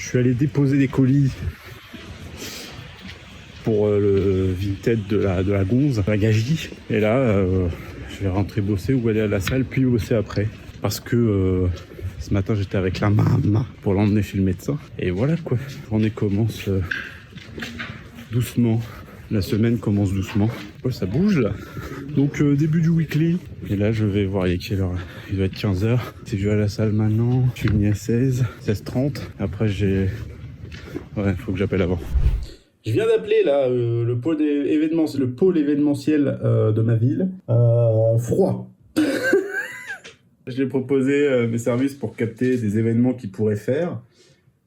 suis allé déposer des colis pour le Vinted de la Gonze, la Gagie. Et là, je vais rentrer bosser ou aller à la salle, puis bosser après. Parce que ce matin, j'étais avec la maman pour l'emmener chez le médecin. Et voilà quoi, la journée commence doucement. La semaine commence doucement. Oh, ça bouge là. Donc début du weekly. Et là je vais voir il est quelle heure. Il doit être 15h. Je vais à la salle maintenant. Je suis venu à 16h30. Après j'ai... Ouais, faut que j'appelle avant. Je viens d'appeler là le pôle événementiel de ma ville. Froid. Je lui ai proposé mes services pour capter des événements qu'il pourrait faire.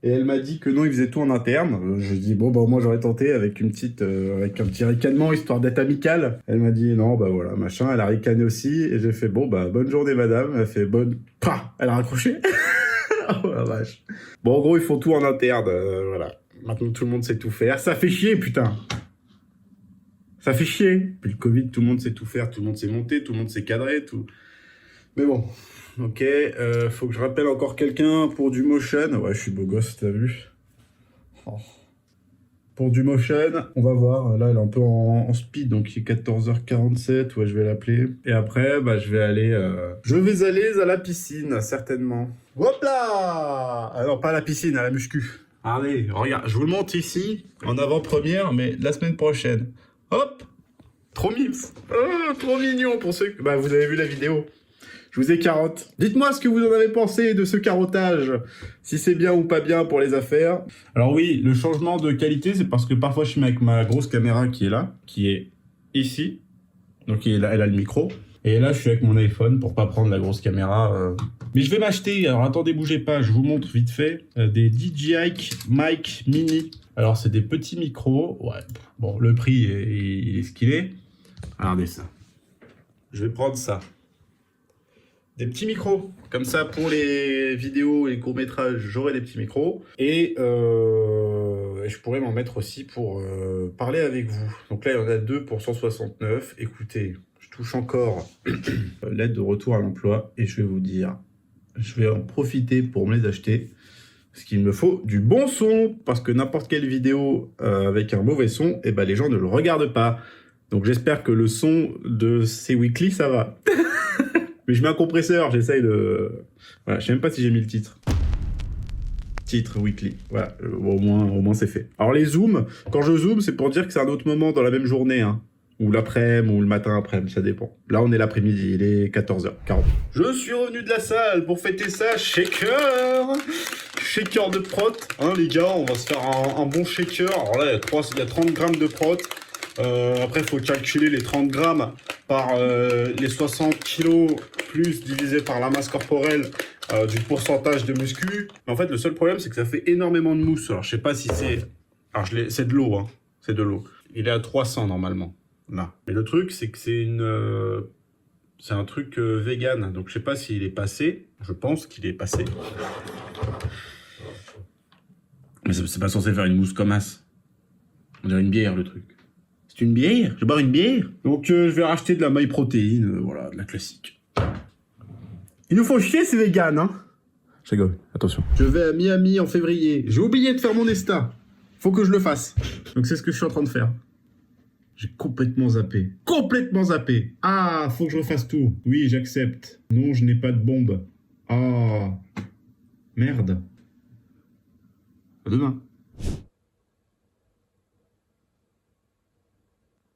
Et elle m'a dit que non, il faisait tout en interne. Je dis bon, bah moi j'aurais tenté avec une petite, avec un petit ricanement histoire d'être amical. Elle m'a dit non, bah voilà, machin. Elle a ricané aussi et j'ai fait bon, bah bonne journée madame. Elle a fait bonne. Pah, elle a raccroché. Oh la vache. Bon, en gros, ils font tout en interne. Voilà. Maintenant tout le monde sait tout faire. Ça fait chier, putain. Ça fait chier. Puis le Covid, tout le monde sait tout faire, tout le monde sait monter, tout le monde sait cadrer, tout. Mais bon. Ok, faut que je rappelle encore quelqu'un pour du motion. Ouais, je suis beau gosse, t'as vu. Oh. Pour du motion, on va voir. Là, elle est un peu en speed, donc il est 14h47. Ouais, je vais l'appeler. Et après, bah, je vais aller à la piscine, certainement. Hop là! Alors, pas à la piscine, à la muscu. Allez, regarde, je vous le montre ici, en avant-première, mais la semaine prochaine. Hop! Trop mimes! Oh, trop mignon pour ceux que... Bah, vous avez vu la vidéo. Je vous ai carotte. Dites-moi ce que vous en avez pensé de ce carottage. Si c'est bien ou pas bien pour les affaires. Alors oui, le changement de qualité, c'est parce que parfois je suis avec ma grosse caméra qui est là, qui est ici. Donc elle a le micro. Et là, je suis avec mon iPhone pour pas prendre la grosse caméra. Mais je vais m'acheter, alors attendez, bougez pas, je vous montre vite fait, des DJI Mic Mini. Alors c'est des petits micros. Ouais, bon, le prix, il est ce qu'il est. Regardez ça. Je vais prendre ça. Des petits micros, comme ça pour les vidéos et les courts-métrages, j'aurai des petits micros. Et je pourrais m'en mettre aussi pour parler avec vous. Donc là, il y en a 2 pour 169. Écoutez, je touche encore l'aide de retour à l'emploi et je vais vous dire, je vais en profiter pour me les acheter. Parce qu'il me faut du bon son, parce que n'importe quelle vidéo avec un mauvais son, eh ben, les gens ne le regardent pas. Donc j'espère que le son de ces weekly, ça va. Mais je mets un compresseur, j'essaye de... Voilà, je sais même pas si j'ai mis le titre. Titre weekly, voilà, au moins c'est fait. Alors les zooms, quand je zoome, c'est pour dire que c'est un autre moment dans la même journée, hein. Ou l'après-midi, ou le matin après-midi, ça dépend. Là, on est l'après-midi, il est 14h40. Je suis revenu de la salle pour fêter ça, shaker. Shaker de prot, hein les gars, on va se faire un bon shaker. Alors là, il y a 30 grammes de prot. Après, il faut calculer les 30 grammes par les 60 kilos plus divisé par la masse corporelle du pourcentage de muscu. Mais en fait, le seul problème, c'est que ça fait énormément de mousse. Alors, je sais pas si c'est... Alors, c'est de l'eau, hein. C'est de l'eau. Il est à 300 normalement, là. Mais le truc, c'est que c'est un truc vegan. Donc, je sais pas s'il est passé. Je pense qu'il est passé. Mais c'est pas censé faire une mousse comme as. On dirait une bière, le truc. C'est une bière? Je vais boire une bière? Donc je vais racheter de la MyProtein, voilà, de la classique. Ils nous font chier ces véganes, hein? Je rigole, attention. Je vais à Miami en février. J'ai oublié de faire mon Esta. Faut que je le fasse. Donc c'est ce que je suis en train de faire. J'ai complètement zappé. Complètement zappé. Ah, faut que je refasse tout. Oui, j'accepte. Non, je n'ai pas de bombe. Ah, merde. À demain.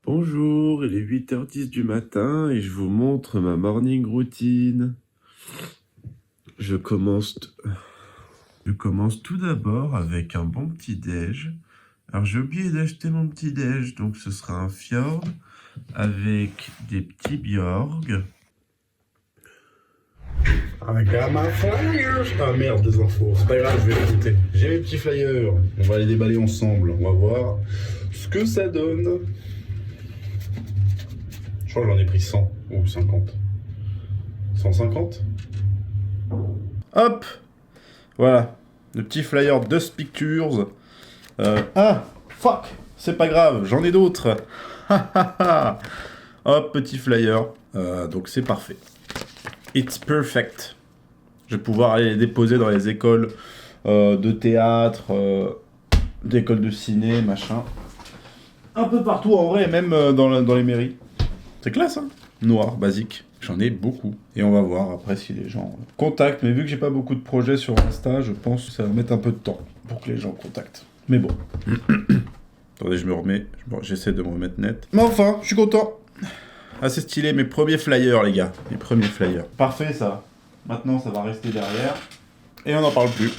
Bonjour, il est 8h10 du matin et je vous montre ma morning routine. Je commence tout d'abord avec un bon petit déj. Alors j'ai oublié d'acheter mon petit déj, donc ce sera un fjord avec des petits Bjorg. Avec la main flyers. Ah merde, des infos. C'est pas grave, je vais écouter. J'ai mes petits flyers. On va les déballer ensemble. On va voir ce que ça donne. Je crois que j'en ai pris 100 ou 50. 150. Hop. Voilà. Le petit flyer Dust Pictures. Ah, fuck. C'est pas grave, j'en ai d'autres. Hop, petit flyer. Donc c'est parfait. It's perfect. Je vais pouvoir aller les déposer dans les écoles de théâtre, d'école de ciné, machin. Un peu partout en vrai, même dans les mairies. C'est classe, hein. Noir, basique. J'en ai beaucoup. Et on va voir après si les gens contactent. Mais vu que j'ai pas beaucoup de projets sur Insta, je pense que ça va mettre un peu de temps pour que les gens contactent. Mais bon. Attendez, je me remets. J'essaie de me remettre net. Mais enfin, je suis content. Assez stylé, mes premiers flyers, les gars. Mes premiers flyers. Parfait, ça. Maintenant, ça va rester derrière. Et on n'en parle plus.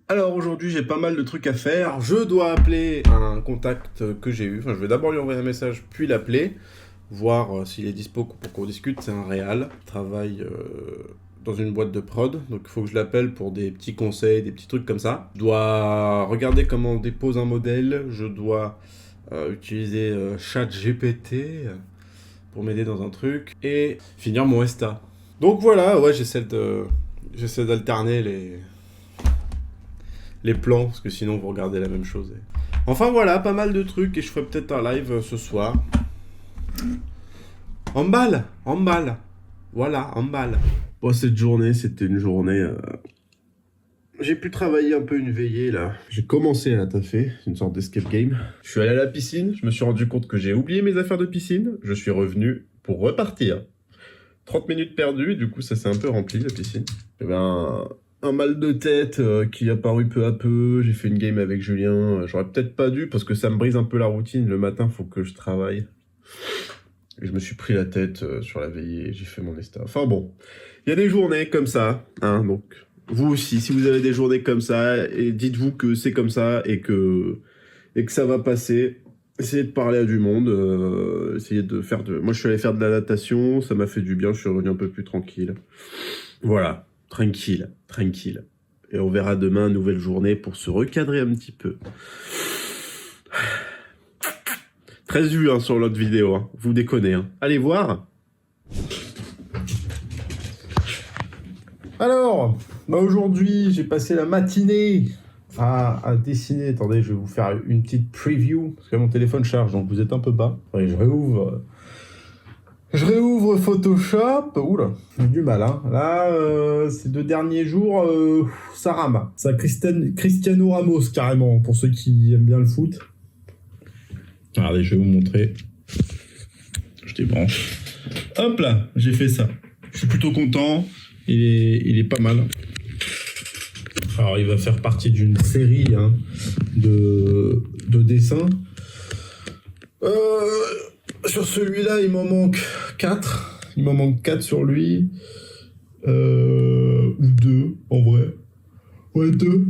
Alors aujourd'hui j'ai pas mal de trucs à faire, je dois appeler un contact que j'ai eu, enfin je vais d'abord lui envoyer un message puis l'appeler, voir s'il est dispo pour qu'on discute, c'est un réal, il travaille dans une boîte de prod, donc il faut que je l'appelle pour des petits conseils, des petits trucs comme ça. Je dois regarder comment on dépose un modèle, je dois utiliser ChatGPT pour m'aider dans un truc, et finir mon Insta. Donc voilà, ouais j'essaie d'alterner les plans, parce que sinon vous regardez la même chose. Enfin voilà, pas mal de trucs, et je ferai peut-être un live ce soir. Emballe. Voilà, emballe. Bon, cette journée, c'était une journée... J'ai pu travailler un peu une veillée, là. J'ai commencé à taffer, une sorte d'escape game. Je suis allé à la piscine, je me suis rendu compte que j'ai oublié mes affaires de piscine. Je suis revenu pour repartir. 30 minutes perdues, du coup, ça s'est un peu rempli, la piscine. Eh ben... un mal de tête qui est apparu peu à peu, j'ai fait une game avec Julien, j'aurais peut-être pas dû parce que ça me brise un peu la routine, le matin faut que je travaille. Et je me suis pris la tête sur la veillée, j'ai fait mon Insta. Enfin bon, il y a des journées comme ça, hein, donc vous aussi, si vous avez des journées comme ça, et dites-vous que c'est comme ça et que ça va passer. Essayez de parler à du monde, essayez de faire de... Moi je suis allé faire de la natation, ça m'a fait du bien, je suis revenu un peu plus tranquille. Voilà. Tranquille. Et on verra demain, nouvelle journée pour se recadrer un petit peu. 13 vues hein, sur l'autre vidéo, hein. Vous déconnez. Hein. Allez voir. Alors, aujourd'hui, j'ai passé la matinée à dessiner. Attendez, je vais vous faire une petite preview, parce que mon téléphone charge, donc vous êtes un peu bas. Allez, je réouvre Photoshop. Oula, j'ai du mal. Hein. Là, ces 2 derniers jours, ça rame. Ça Cristiano Ramos, carrément, pour ceux qui aiment bien le foot. Regardez, je vais vous montrer. Je débranche. Hop là, j'ai fait ça. Je suis plutôt content. Il est pas mal. Alors, il va faire partie d'une série hein, de dessins. Sur celui-là, il m'en manque 4. Il m'en manque 4 sur lui. Ou 2, en vrai. Ouais, 2.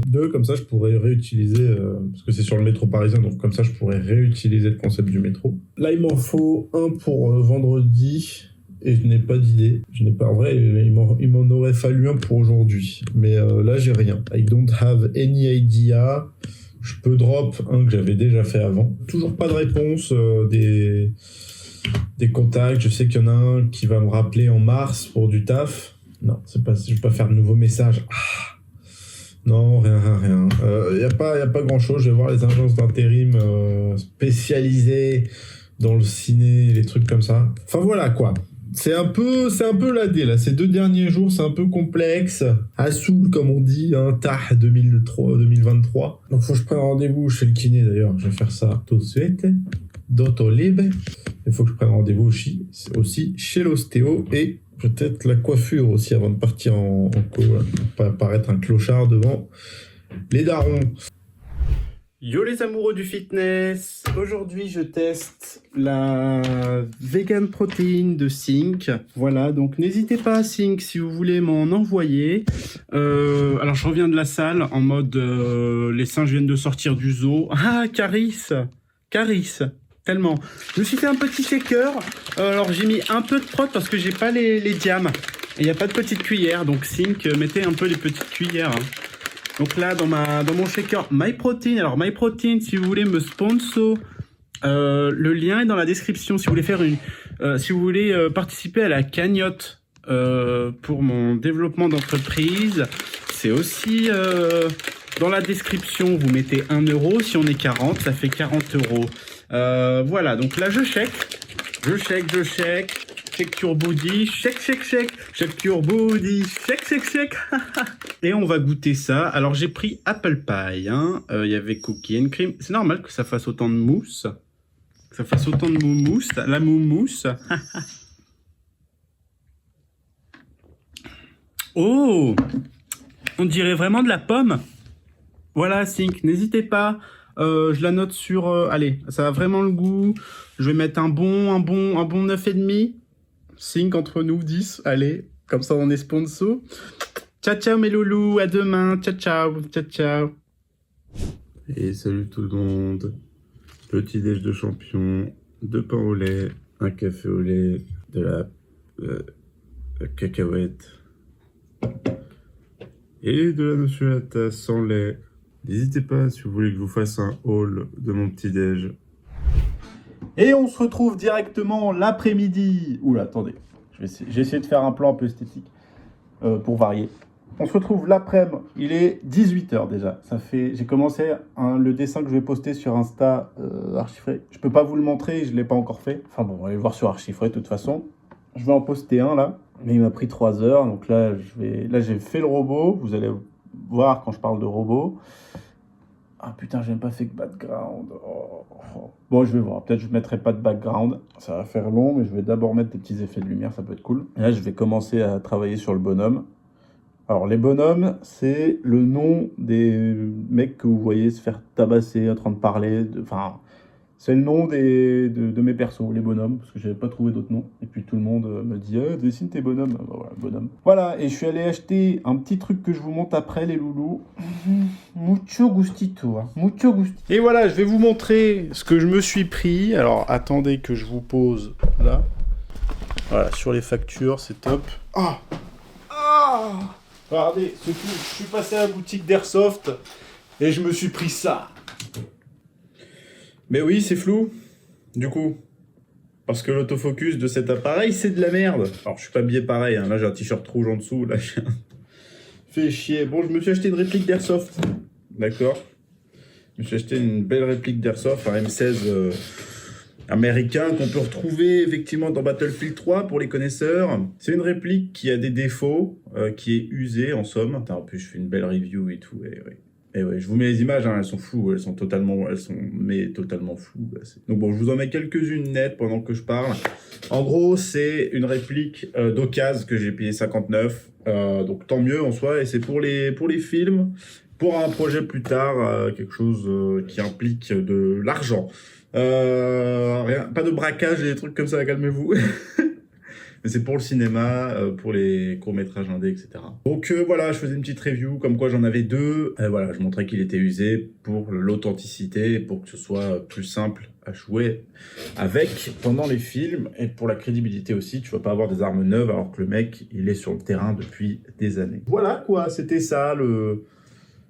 2, comme ça, je pourrais réutiliser... parce que c'est sur le métro parisien, donc comme ça, je pourrais réutiliser le concept du métro. Là, il m'en faut un pour vendredi. Et je n'ai pas d'idée. En vrai, il m'en aurait fallu un pour aujourd'hui. Mais là, j'ai rien. I don't have any idea. Je peux drop un que j'avais déjà fait avant. Toujours pas de réponse des contacts. Je sais qu'il y en a un qui va me rappeler en mars pour du taf. Non, c'est pas, je vais pas faire de nouveaux messages. Ah non, rien. Y a pas grand chose. Je vais voir les agences d'intérim spécialisées dans le ciné, les trucs comme ça. Enfin voilà quoi. C'est un peu ladé là. Ces 2 derniers jours, c'est un peu complexe. À Soul, comme on dit, hein, TAH 2023. Donc faut que je prenne rendez-vous chez le kiné d'ailleurs. Je vais faire ça tout de suite. Doctolib. Il faut que je prenne rendez-vous aussi chez l'ostéo et peut-être la coiffure aussi avant de partir en co. Pour pas apparaître un clochard devant les darons. Yo les amoureux du fitness, aujourd'hui je teste la Vegan Protein de Sync. Voilà, donc n'hésitez pas à Sync si vous voulez m'en envoyer. Alors je reviens de la salle en mode les singes viennent de sortir du zoo. Ah Caris, tellement. Je me suis fait un petit shaker, alors j'ai mis un peu de prot parce que j'ai pas les diams. Et il n'y a pas de petite cuillère, donc Sync, mettez un peu les petites cuillères. Hein. Donc là, dans mon shaker MyProtein, alors MyProtein, si vous voulez me sponsor, le lien est dans la description. Si vous voulez si vous voulez participer à la cagnotte pour mon développement d'entreprise, c'est aussi Dans la description, vous mettez 1 euro. Si on est 40, ça fait 40 euros. Voilà, donc là, je check. Check your body, check your body, check. Et on va goûter ça. Alors, j'ai pris apple pie, hein. Il y avait cookie and cream. C'est normal que ça fasse autant de mousse. La moumousse. Oh, on dirait vraiment de la pomme. Voilà, Sync, n'hésitez pas. Je la note sur... allez, ça a vraiment le goût. Je vais mettre un bon 9,5. Sync entre nous, 10. Allez, comme ça on est sponsor. Ciao mes loulous, à demain. Ciao. Et salut tout le monde. Petit déj de champion, 2 pains au lait, un café au lait, de la cacahuète et de la noisette à la tasse sans lait. N'hésitez pas si vous voulez que je vous fasse un haul de mon petit déj. Et on se retrouve directement l'après-midi. Oula, attendez. J'ai essayé de faire un plan un peu esthétique pour varier. On se retrouve l'après-midi. Il est 18h déjà. J'ai commencé le dessin que je vais poster sur Insta Archifré. Je peux pas vous le montrer, je l'ai pas encore fait. Enfin bon, on va aller le voir sur Archifré de toute façon. Je vais en poster un là. Mais il m'a pris 3 heures. Donc là, j'ai fait le robot. Vous allez voir quand je parle de robot. Ah putain, j'ai même pas fait que background. Oh. Bon, je vais voir. Peut-être je ne mettrai pas de background. Ça va faire long, mais je vais d'abord mettre des petits effets de lumière. Ça peut être cool. Et là, je vais commencer à travailler sur le bonhomme. Alors, les bonhommes, c'est le nom des mecs que vous voyez se faire tabasser en train de parler. Enfin, c'est le nom de mes persos, les bonhommes, parce que j'avais pas trouvé d'autres noms. Et puis tout le monde me dit dessine tes bonhommes. Voilà, bonhomme. Voilà, et je suis allé acheter un petit truc que je vous montre après, les loulous. Mucho gustito, hein. Mucho gustito. Et voilà, je vais vous montrer ce que je me suis pris. Alors, attendez que je vous pose là. Voilà, sur les factures, c'est top. Regardez, je suis passé à la boutique d'Airsoft et je me suis pris ça. Mais oui, c'est flou, du coup. Parce que l'autofocus de cet appareil, c'est de la merde. Alors, je suis pas habillé pareil, hein. Là, j'ai un t-shirt rouge en dessous. Là, fait chier. Bon, je me suis acheté une réplique d'Airsoft. D'accord. Je me suis acheté une belle réplique d'Airsoft, un M16 américain qu'on peut retrouver effectivement dans Battlefield 3 pour les connaisseurs. C'est une réplique qui a des défauts, qui est usée en somme. Attends, en plus, je fais une belle review et tout. Et ouais, je vous mets les images, hein, elles sont floues, elles sont totalement floues. Donc bon, je vous en mets quelques-unes nettes pendant que je parle. En gros, c'est une réplique d'occasion que j'ai payé 59, donc tant mieux en soi, et c'est pour les films, pour un projet plus tard, quelque chose qui implique de l'argent. Rien, pas de braquage et des trucs comme ça, calmez-vous. Mais c'est pour le cinéma, pour les courts-métrages indés, etc. Donc voilà, je faisais une petite review, comme quoi j'en avais 2. Voilà, je montrais qu'il était usé pour l'authenticité, pour que ce soit plus simple à jouer avec pendant les films, et pour la crédibilité aussi. Tu vas pas avoir des armes neuves alors que le mec, il est sur le terrain depuis des années. Voilà quoi, c'était ça,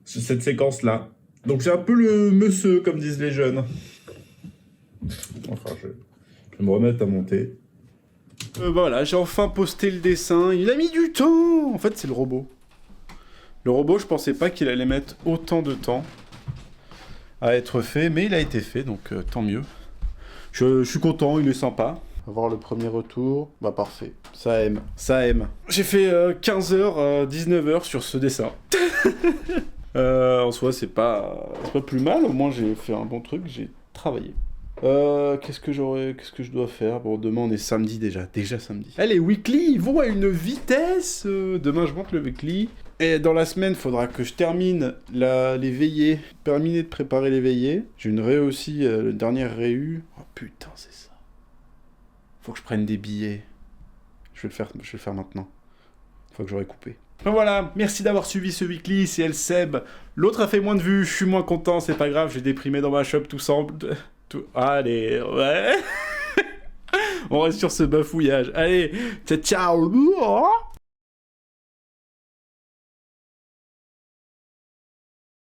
cette séquence-là. Donc j'ai un peu le monsieur, comme disent les jeunes. Enfin, je vais me remettre à monter. Voilà, j'ai enfin posté le dessin. Il a mis du temps. En fait, c'est le robot. Le robot, je pensais pas qu'il allait mettre autant de temps à être fait, mais il a été fait, donc tant mieux. Je suis content, il est sympa. On va voir le premier retour. Bah parfait, ça aime. J'ai fait 15h, 19h sur ce dessin. En soi, c'est pas plus mal. Au moins, j'ai fait un bon truc, j'ai travaillé. Qu'est-ce que je dois faire? Bon, demain on est samedi déjà samedi. Les weekly, ils vont à une vitesse. Demain je monte le weekly. Et dans la semaine, il faudra que je termine les veillées. Terminer de préparer les veillées. J'ai une réu aussi, le dernière réu. Oh putain, c'est ça. Faut que je prenne des billets. Je vais le faire maintenant. Faut que j'aurai coupé. Ben voilà, merci d'avoir suivi ce weekly, c'est El Seb. L'autre a fait moins de vues, je suis moins content, c'est pas grave, j'ai déprimé dans ma shop tout semble. Allez, ouais. On reste sur ce bafouillage. Allez, ciao.